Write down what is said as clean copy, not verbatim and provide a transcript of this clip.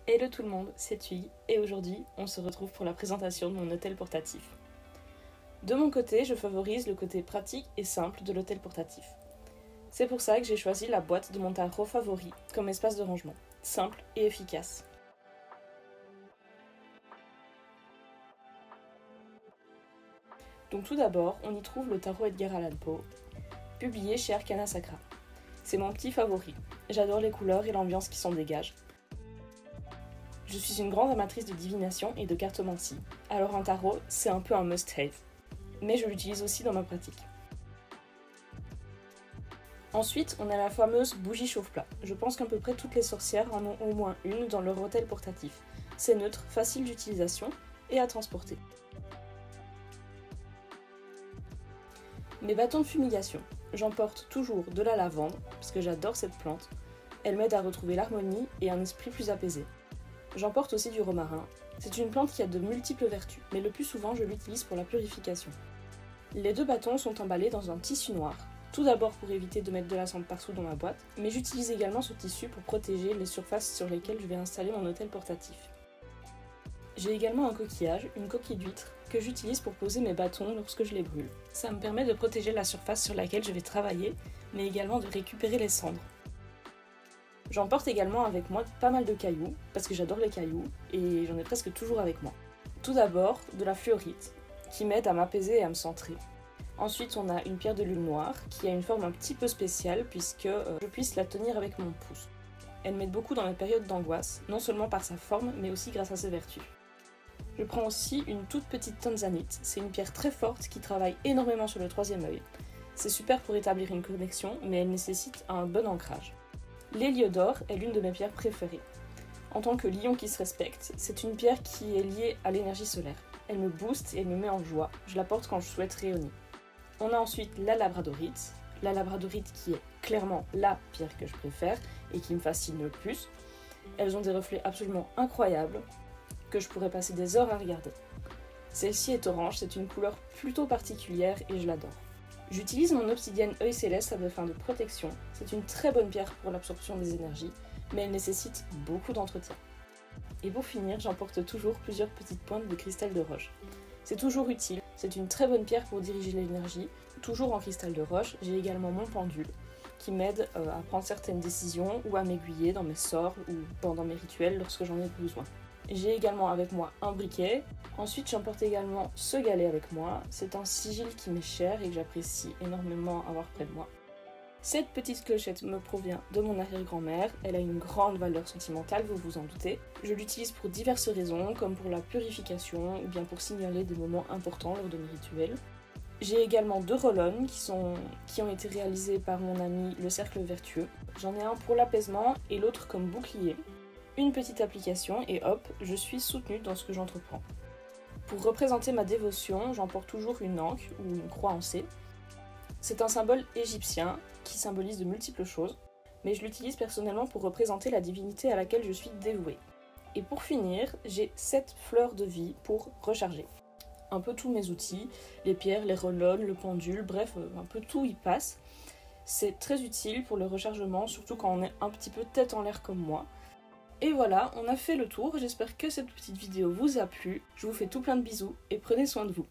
Hello tout le monde, c'est Thuy et aujourd'hui on se retrouve pour la présentation de mon hôtel portatif. De mon côté, je favorise le côté pratique et simple de l'hôtel portatif. C'est pour ça que j'ai choisi la boîte de mon tarot favori comme espace de rangement, simple et efficace. Donc tout d'abord, on y trouve le tarot Edgar Allan Poe, publié chez Arcana Sacra. C'est mon petit favori, j'adore les couleurs et l'ambiance qui s'en dégage. Je suis une grande amatrice de divination et de cartomancie, alors un tarot, c'est un peu un must-have. Mais je l'utilise aussi dans ma pratique. Ensuite, on a la fameuse bougie chauffe-plat. Je pense qu'à peu près toutes les sorcières en ont au moins une dans leur hôtel portatif. C'est neutre, facile d'utilisation et à transporter. Mes bâtons de fumigation. J'emporte toujours de la lavande, parce que j'adore cette plante. Elle m'aide à retrouver l'harmonie et un esprit plus apaisé. J'emporte aussi du romarin. C'est une plante qui a de multiples vertus, mais le plus souvent je l'utilise pour la purification. Les deux bâtons sont emballés dans un tissu noir, tout d'abord pour éviter de mettre de la cendre partout dans ma boîte, mais j'utilise également ce tissu pour protéger les surfaces sur lesquelles je vais installer mon hôtel portatif. J'ai également un coquillage, une coquille d'huître, que j'utilise pour poser mes bâtons lorsque je les brûle. Ça me permet de protéger la surface sur laquelle je vais travailler, mais également de récupérer les cendres. J'emporte également avec moi pas mal de cailloux, parce que j'adore les cailloux, et j'en ai presque toujours avec moi. Tout d'abord, de la fluorite, qui m'aide à m'apaiser et à me centrer. Ensuite, on a une pierre de lune noire, qui a une forme un petit peu spéciale, puisque je puisse la tenir avec mon pouce. Elle m'aide beaucoup dans mes périodes d'angoisse, non seulement par sa forme, mais aussi grâce à ses vertus. Je prends aussi une toute petite tanzanite, c'est une pierre très forte qui travaille énormément sur le troisième œil. C'est super pour établir une connexion, mais elle nécessite un bon ancrage. L'héliodore est l'une de mes pierres préférées. En tant que lion qui se respecte, c'est une pierre qui est liée à l'énergie solaire. Elle me booste et elle me met en joie. Je la porte quand je souhaite rayonner. On a ensuite la labradorite. La labradorite qui est clairement la pierre que je préfère et qui me fascine le plus. Elles ont des reflets absolument incroyables que je pourrais passer des heures à regarder. Celle-ci est orange, c'est une couleur plutôt particulière et je l'adore. J'utilise mon obsidienne œil céleste à des fins de protection. C'est une très bonne pierre pour l'absorption des énergies, mais elle nécessite beaucoup d'entretien. Et pour finir, j'emporte toujours plusieurs petites pointes de cristal de roche. C'est toujours utile, c'est une très bonne pierre pour diriger l'énergie. Toujours en cristal de roche, j'ai également mon pendule, qui m'aide à prendre certaines décisions ou à m'aiguiller dans mes sorts ou pendant mes rituels lorsque j'en ai besoin. J'ai également avec moi un briquet. Ensuite, j'emporte également ce galet avec moi. C'est un sigil qui m'est cher et que j'apprécie énormément avoir près de moi. Cette petite clochette me provient de mon arrière-grand-mère. Elle a une grande valeur sentimentale, vous vous en doutez. Je l'utilise pour diverses raisons, comme pour la purification ou bien pour signaler des moments importants lors de mes rituels. J'ai également deux roll-on qui ont été réalisés par mon ami le Cercle Vertueux. J'en ai un pour l'apaisement et l'autre comme bouclier. Une petite application et hop, je suis soutenue dans ce que j'entreprends. Pour représenter ma dévotion, j'emporte toujours une anque ou une croix en C. C'est un symbole égyptien qui symbolise de multiples choses, mais je l'utilise personnellement pour représenter la divinité à laquelle je suis dévouée. Et pour finir, j'ai 7 fleurs de vie pour recharger. Un peu tous mes outils, les pierres, les roll-on, le pendule, bref, un peu tout y passe. C'est très utile pour le rechargement, surtout quand on est un petit peu tête en l'air comme moi. Et voilà, on a fait le tour, j'espère que cette petite vidéo vous a plu. Je vous fais tout plein de bisous et prenez soin de vous.